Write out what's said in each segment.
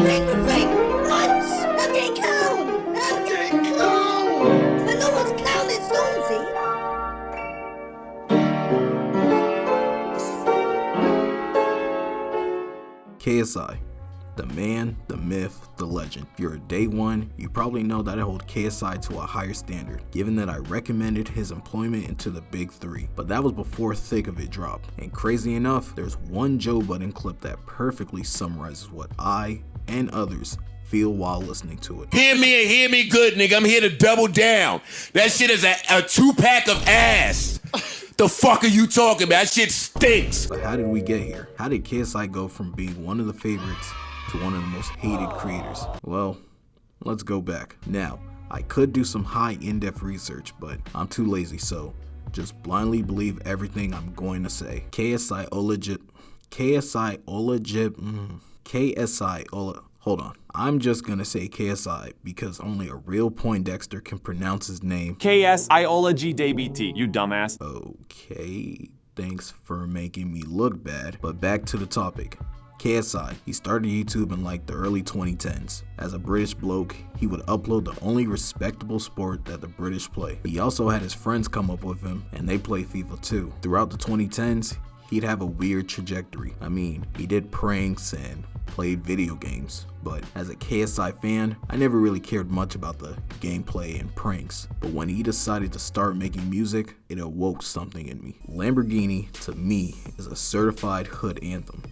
bling bling. What? How can he clown? How can he clown? But no one's clowning Stormzy. KSI, the man, the myth, the legend. If you're a day one, you probably know that I hold KSI to a higher standard, given that I recommended his employment into the big three. But that was before Thick of It dropped. And crazy enough, there's one Joe Budden clip that perfectly summarizes what I and others feel while listening to it. Hear me and hear me good, nigga. I'm here to double down. That shit is a 2-pack of ass. The fuck are you talking about? That shit stinks. But how did we get here? How did KSI go from being one of the favorites to one of the most hated creators? Well, let's go back. Now, I could do some high in-depth research, but I'm too lazy, so just blindly believe everything I'm going to say. Hold on. I'm just gonna say KSI because only a real Poindexter can pronounce his name. KSI DBT, you dumbass. Okay, thanks for making me look bad. But back to the topic. KSI, he started YouTube in like the early 2010s. As a British bloke, he would upload the only respectable sport that the British play. He also had his friends come up with him, and they play FIFA too. Throughout the 2010s, he'd have a weird trajectory. I mean, he did pranks and played video games, but as a KSI fan, I never really cared much about the gameplay and pranks. But when he decided to start making music, it awoke something in me. Lamborghini, to me, is a certified hood anthem.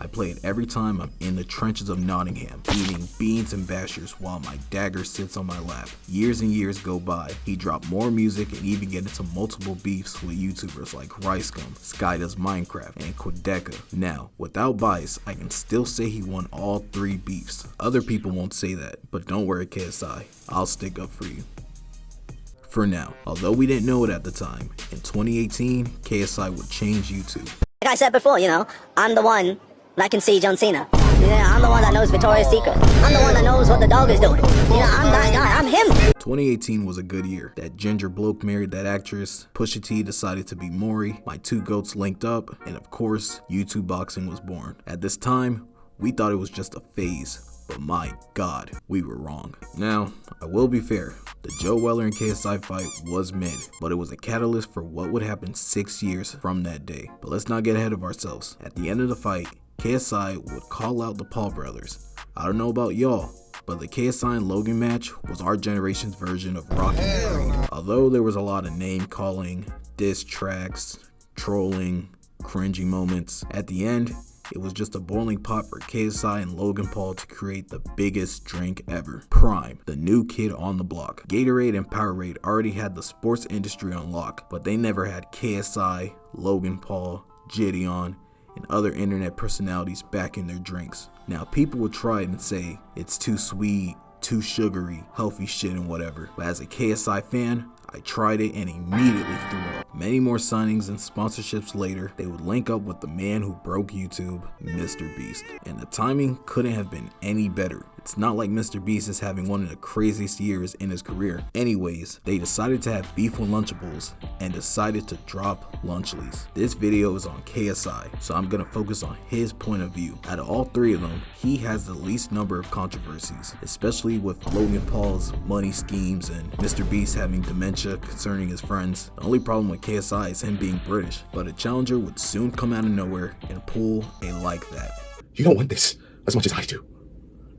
I play it every time I'm in the trenches of Nottingham, eating beans and bashers while my dagger sits on my lap. Years and years go by. He dropped more music and even get into multiple beefs with YouTubers like Ricegum, Sky Does Minecraft, and Quedeca. Now, without bias, I can still say he won all 3 beefs. Other people won't say that, but don't worry KSI, I'll stick up for you. For now, although we didn't know it at the time, in 2018, KSI would change YouTube. Like I said before, I'm the one that can see John Cena. Yeah, I'm the one that knows Victoria's Secret. I'm the one that knows what the dog is doing. I'm that guy, I'm him. 2018 was a good year. That ginger bloke married that actress, Pusha T decided to be Maury, my 2 goats linked up, and of course, YouTube boxing was born. At this time, we thought it was just a phase, but my God, we were wrong. Now, I will be fair, the Joe Weller and KSI fight was mid, but it was a catalyst for what would happen 6 years from that day. But let's not get ahead of ourselves. At the end of the fight, KSI would call out the Paul brothers. I don't know about y'all, but the KSI and Logan match was our generation's version of Rocky and Creed. Although there was a lot of name calling, diss tracks, trolling, cringy moments, at the end, it was just a boiling pot for KSI and Logan Paul to create the biggest drink ever. Prime, the new kid on the block. Gatorade and Powerade already had the sports industry on lock, but they never had KSI, Logan Paul, Gideon, and other internet personalities backing their drinks. Now, people would try it and say it's too sweet, too sugary, healthy shit and whatever. But as a KSI fan, I tried it and immediately threw up. Many more signings and sponsorships later, they would link up with the man who broke YouTube, Mr. Beast. And the timing couldn't have been any better. It's not like Mr. Beast is having one of the craziest years in his career. Anyways, they decided to have beef with Lunchables and decided to drop Lunchleys. This video is on KSI, so I'm gonna focus on his point of view. Out of all 3 of them, he has the least number of controversies, especially with Logan Paul's money schemes and Mr. Beast having dementia concerning his friends. The only problem with KSI is him being British, but a challenger would soon come out of nowhere and pull a like that. You don't want this as much as I do.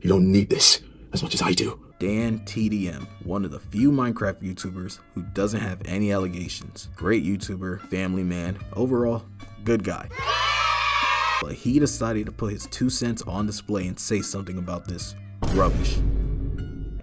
You don't need this as much as I do. Dan TDM, one of the few Minecraft YouTubers who doesn't have any allegations. Great YouTuber, family man, overall, good guy. But he decided to put his 2 cents on display and say something about this rubbish.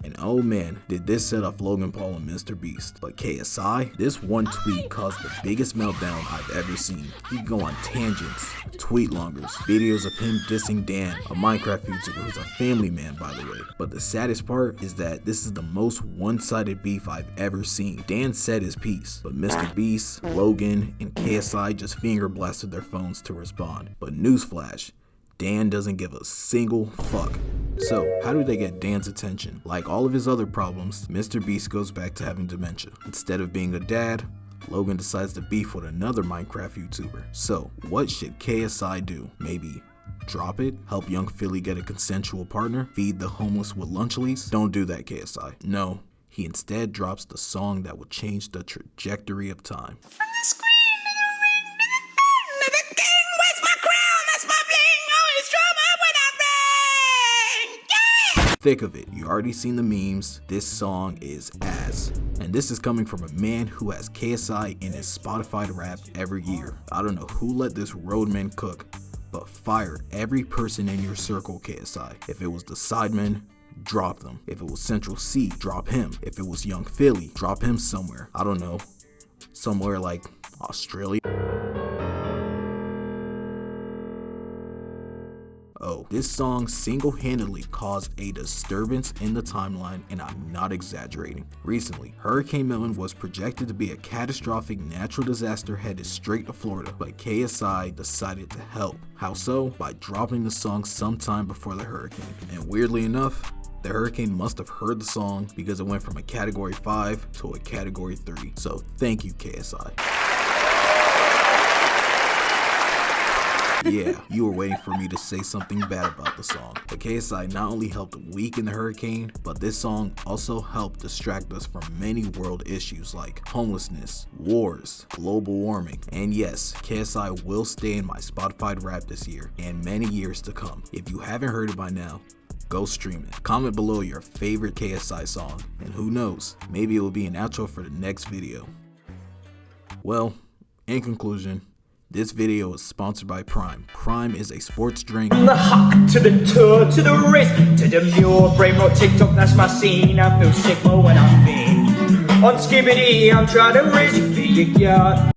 And oh man, did this set off Logan Paul and Mr. Beast. But KSI, this one tweet caused the biggest meltdown I've ever seen. He'd go on tangents, tweet longers, videos of him dissing Dan, a Minecraft YouTuber who's a family man by the way. But the saddest part is that this is the most one-sided beef I've ever seen. Dan said his piece, but Mr. Beast, Logan, and KSI just finger blasted their phones to respond. But newsflash, Dan doesn't give a single fuck. So, how do they get Dan's attention? Like all of his other problems, Mr. Beast goes back to having dementia. Instead of being a dad, Logan decides to beef with another Minecraft YouTuber. So, what should KSI do? Maybe Drop it? Help young Philly get a consensual partner? Feed the homeless with Lunchlies? Don't do that, KSI. No, he instead drops the song that will change the trajectory of time. Thick of it, you already seen the memes. This song is ass. And this is coming from a man who has KSI in his Spotify Wrapped every year. I don't know who let this roadman cook, but fire every person in your circle, KSI. If it was the Sidemen, drop them. If it was Central C, drop him. If it was Young Philly, drop him somewhere. I don't know, somewhere like Australia. Oh, this song single-handedly caused a disturbance in the timeline, and I'm not exaggerating. Recently, Hurricane Milton was projected to be a catastrophic natural disaster headed straight to Florida, but KSI decided to help. How so? By dropping the song sometime before the hurricane. And weirdly enough, the hurricane must have heard the song because it went from a category 5 to a category 3. So thank you, KSI. Yeah, you were waiting for me to say something bad about the song. But KSI not only helped weaken the hurricane, but this song also helped distract us from many world issues like homelessness, wars, global warming. And yes, KSI will stay in my Spotify Wrapped this year and many years to come. If you haven't heard it by now, go stream it. Comment below your favorite KSI song, and who knows, maybe it will be an outro for the next video. Well, in conclusion, this video is sponsored by Prime. Prime is a sports drink. From the hawk to the tour to the wrist to the mule, brain rot TikTok, that's my scene. I feel sick more when I'm mean. On Skibbity, I'm trying to raise you for your yacht.